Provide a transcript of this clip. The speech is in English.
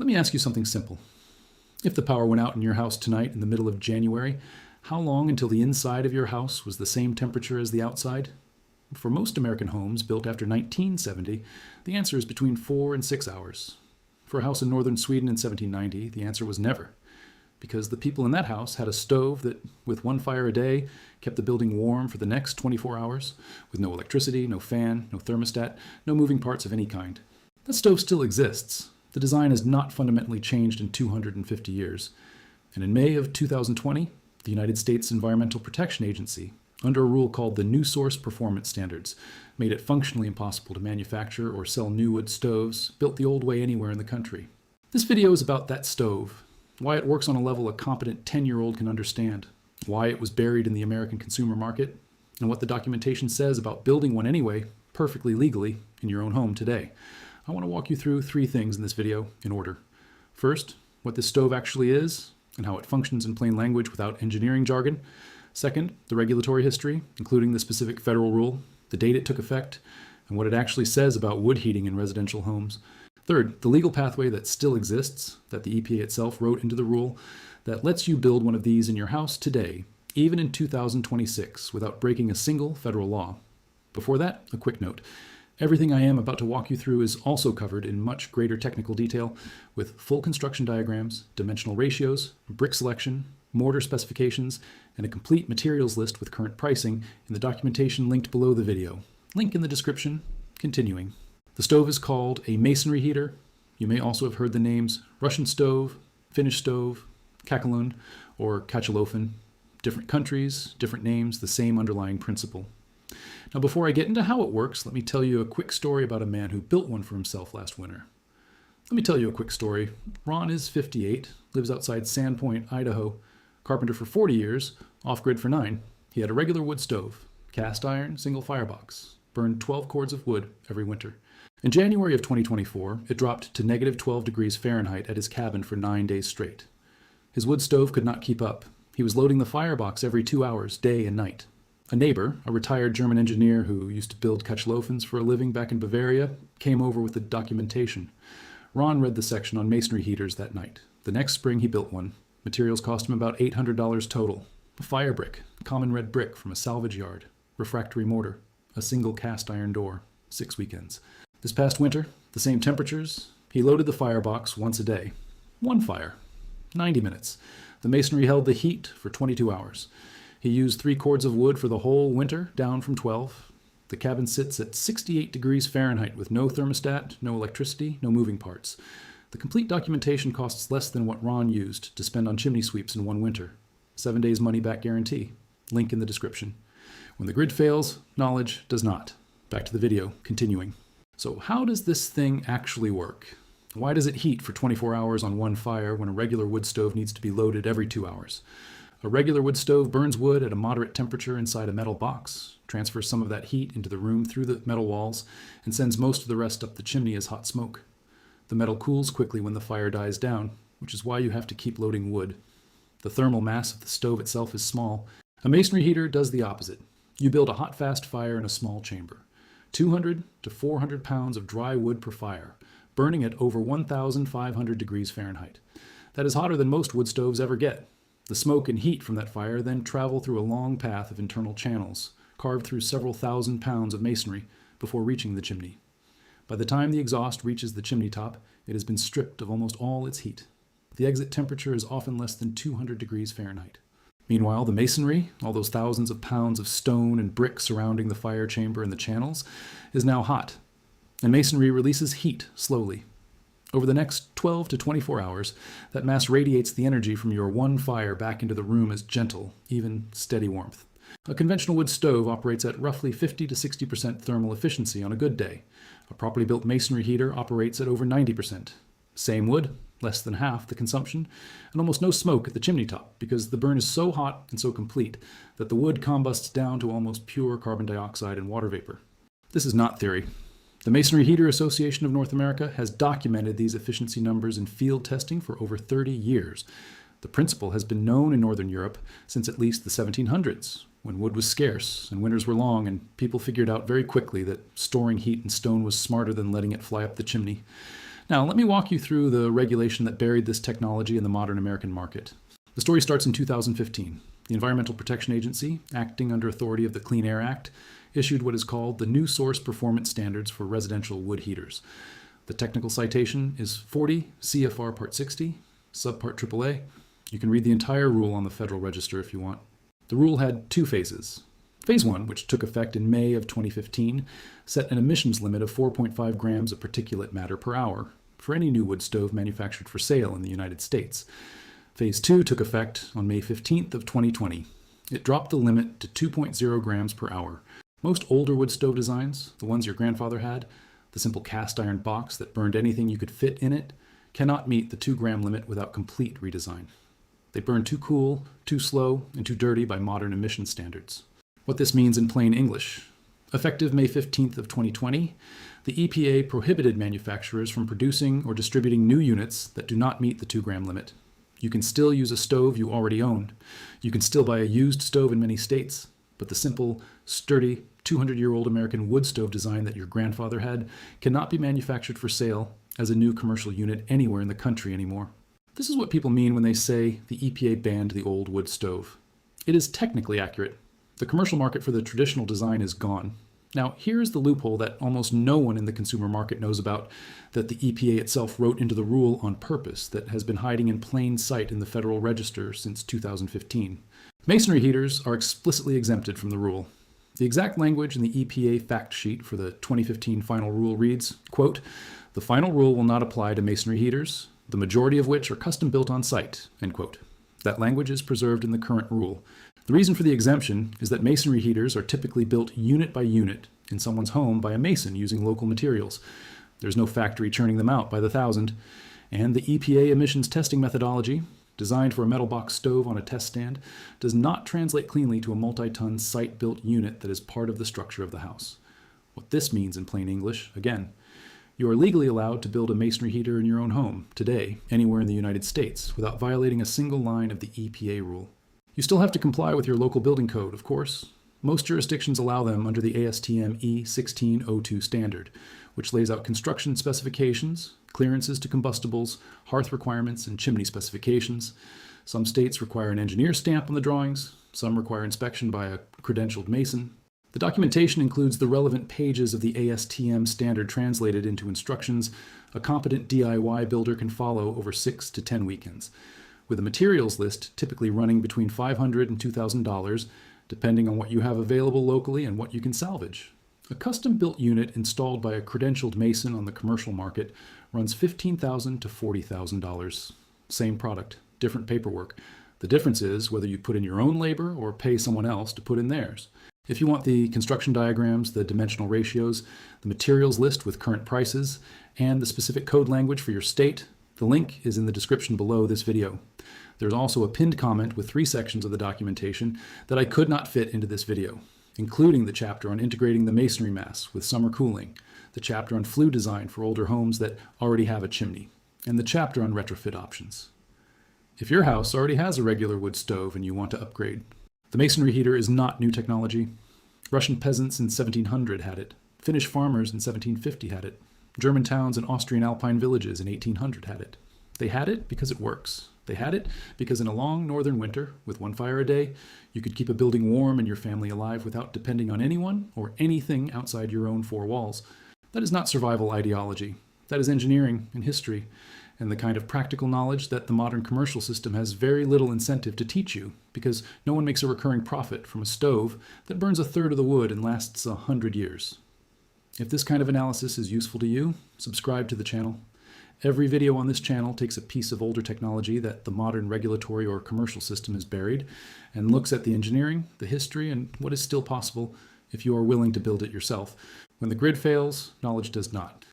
Let me ask you something simple. If the power went out in your house tonight in the middle of January, how long until the inside of your house was the same temperature as the outside? For most American homes built after 1970, the answer is between 4 and 6 hours. For a house in northern Sweden in 1790, the answer was never, because the people in that house had a stove that, with one fire a day, kept the building warm for the next 24 hours, with no electricity, no fan, no thermostat, no moving parts of any kind. That stove still exists. The design has not fundamentally changed in 250 years. And in May of 2020, the United States Environmental Protection Agency, under a rule called the New Source Performance Standards, made it functionally impossible to manufacture or sell new wood stoves built the old way anywhere in the country. This video is about that stove, why it works on a level a competent 10-year-old can understand, why it was buried in the American consumer market, and what the documentation says about building one anyway, perfectly legally, in your own home today. I want to walk you through 3 things in this video in order. First, what this stove actually is, and how it functions in plain language without engineering jargon. Second, the regulatory history, including the specific federal rule, the date it took effect, and what it actually says about wood heating in residential homes. Third, the legal pathway that still exists, that the EPA itself wrote into the rule, that lets you build one of these in your house today, even in 2026, without breaking a single federal law. Before that, a quick note. Everything I am about to walk you through is also covered in much greater technical detail, with full construction diagrams, dimensional ratios, brick selection, mortar specifications, and a complete materials list with current pricing in the documentation linked below the video. Link in the description. Continuing. The stove is called a masonry heater. You may also have heard the names Russian stove, Finnish stove, kakelun, or kachelofen. Different countries, different names, the same underlying principle. Now, before I get into how it works, let me tell you a quick story about a man who built one for himself last winter. Let me tell you a quick story. Ron is 58, lives outside Sandpoint, Idaho, carpenter for 40 years, off-grid for 9. He had a regular wood stove, cast iron, single firebox, burned 12 cords of wood every winter. In January of 2024, it dropped to negative 12 degrees Fahrenheit at his cabin for 9 days straight. His wood stove could not keep up. He was loading the firebox every 2 hours, day and night. A neighbor, a retired German engineer who used to build Kachelofens for a living back in Bavaria, came over with the documentation. Ron read the section on masonry heaters that night. The next spring he built one. Materials cost him about $800 total. A fire brick, common red brick from a salvage yard, refractory mortar, a single cast iron door, 6 weekends. This past winter, the same temperatures, he loaded the firebox once a day. One fire, 90 minutes. The masonry held the heat for 22 hours. He used 3 cords of wood for the whole winter, down from 12. The cabin sits at 68 degrees Fahrenheit with no thermostat, no electricity, no moving parts. The complete documentation costs less than what Ron used to spend on chimney sweeps in one winter. 7 days money-back guarantee. Link in the description. When the grid fails, knowledge does not. Back to the video, continuing. So how does this thing actually work? Why does it heat for 24 hours on one fire when a regular wood stove needs to be loaded every 2 hours? A regular wood stove burns wood at a moderate temperature inside a metal box, transfers some of that heat into the room through the metal walls, and sends most of the rest up the chimney as hot smoke. The metal cools quickly when the fire dies down, which is why you have to keep loading wood. The thermal mass of the stove itself is small. A masonry heater does the opposite. You build a hot, fast fire in a small chamber. 200 to 400 pounds of dry wood per fire, burning at over 1,500 degrees Fahrenheit. That is hotter than most wood stoves ever get. The smoke and heat from that fire then travel through a long path of internal channels, carved through several thousand pounds of masonry, before reaching the chimney. By the time the exhaust reaches the chimney top, it has been stripped of almost all its heat. The exit temperature is often less than 200 degrees Fahrenheit. Meanwhile, the masonry, all those thousands of pounds of stone and brick surrounding the fire chamber and the channels, is now hot. And masonry releases heat slowly. Over the next 12 to 24 hours, that mass radiates the energy from your one fire back into the room as gentle, even steady warmth. A conventional wood stove operates at roughly 50 to 60% thermal efficiency on a good day. A properly built masonry heater operates at over 90%. Same wood, less than half the consumption, and almost no smoke at the chimney top because the burn is so hot and so complete that the wood combusts down to almost pure carbon dioxide and water vapor. This is not theory. The Masonry Heater Association of North America has documented these efficiency numbers in field testing for over 30 years. The principle has been known in Northern Europe since at least the 1700s, when wood was scarce and winters were long and people figured out very quickly that storing heat in stone was smarter than letting it fly up the chimney. Now, let me walk you through the regulation that buried this technology in the modern American market. The story starts in 2015. The Environmental Protection Agency, acting under authority of the Clean Air Act, issued what is called the New Source Performance Standards for Residential Wood Heaters. The technical citation is 40 CFR Part 60, Subpart AAA. You can read the entire rule on the Federal Register if you want. The rule had two phases. Phase 1, which took effect in May of 2015, set an emissions limit of 4.5 grams of particulate matter per hour for any new wood stove manufactured for sale in the United States. Phase 2 took effect on May 15th of 2020. It dropped the limit to 2.0 grams per hour. Most older wood stove designs, the ones your grandfather had, the simple cast iron box that burned anything you could fit in it, cannot meet the 2-gram limit without complete redesign. They burn too cool, too slow, and too dirty by modern emission standards. What this means in plain English. Effective May 15th of 2020, the EPA prohibited manufacturers from producing or distributing new units that do not meet the 2-gram limit. You can still use a stove you already own. You can still buy a used stove in many states, but the simple, sturdy, 200-year-old American wood stove design that your grandfather had cannot be manufactured for sale as a new commercial unit anywhere in the country anymore. This is what people mean when they say the EPA banned the old wood stove. It is technically accurate. The commercial market for the traditional design is gone. Now, here's the loophole that almost no one in the consumer market knows about, that the EPA itself wrote into the rule on purpose, that has been hiding in plain sight in the Federal Register since 2015. Masonry heaters are explicitly exempted from the rule. The exact language in the EPA fact sheet for the 2015 final rule reads, quote, "The final rule will not apply to masonry heaters, the majority of which are custom built on site," end quote. That language is preserved in the current rule. The reason for the exemption is that masonry heaters are typically built unit by unit in someone's home by a mason using local materials. There's no factory churning them out by the thousand, and the EPA emissions testing methodology, designed for a metal box stove on a test stand, does not translate cleanly to a multi-ton site-built unit that is part of the structure of the house. What this means in plain English, again, you are legally allowed to build a masonry heater in your own home, today, anywhere in the United States, without violating a single line of the EPA rule. You still have to comply with your local building code, of course. Most jurisdictions allow them under the ASTM E1602 standard, which lays out construction specifications, clearances to combustibles, hearth requirements, and chimney specifications. Some states require an engineer stamp on the drawings. Some require inspection by a credentialed mason. The documentation includes the relevant pages of the ASTM standard translated into instructions a competent DIY builder can follow over 6 to 10 weekends, with a materials list typically running between $500 and $2,000, depending on what you have available locally and what you can salvage. A custom-built unit installed by a credentialed mason on the commercial market runs $15,000 to $40,000. Same product, different paperwork. The difference is whether you put in your own labor or pay someone else to put in theirs. If you want the construction diagrams, the dimensional ratios, the materials list with current prices, and the specific code language for your state, the link is in the description below this video. There's also a pinned comment with 3 sections of the documentation that I could not fit into this video, including the chapter on integrating the masonry mass with summer cooling, the chapter on flue design for older homes that already have a chimney, and the chapter on retrofit options. If your house already has a regular wood stove and you want to upgrade, the masonry heater is not new technology. Russian peasants in 1700 had it. Finnish farmers in 1750 had it. German towns and Austrian alpine villages in 1800 had it. They had it because it works. They had it because in a long northern winter, with 1 fire a day, you could keep a building warm and your family alive without depending on anyone or anything outside your own 4 walls. That is not survival ideology. That is engineering and history, and the kind of practical knowledge that the modern commercial system has very little incentive to teach you, because no one makes a recurring profit from a stove that burns 1/3 of the wood and lasts 100 years. If this kind of analysis is useful to you, subscribe to the channel. Every video on this channel takes a piece of older technology that the modern regulatory or commercial system has buried and looks at the engineering, the history, and what is still possible if you are willing to build it yourself. When the grid fails, knowledge does not.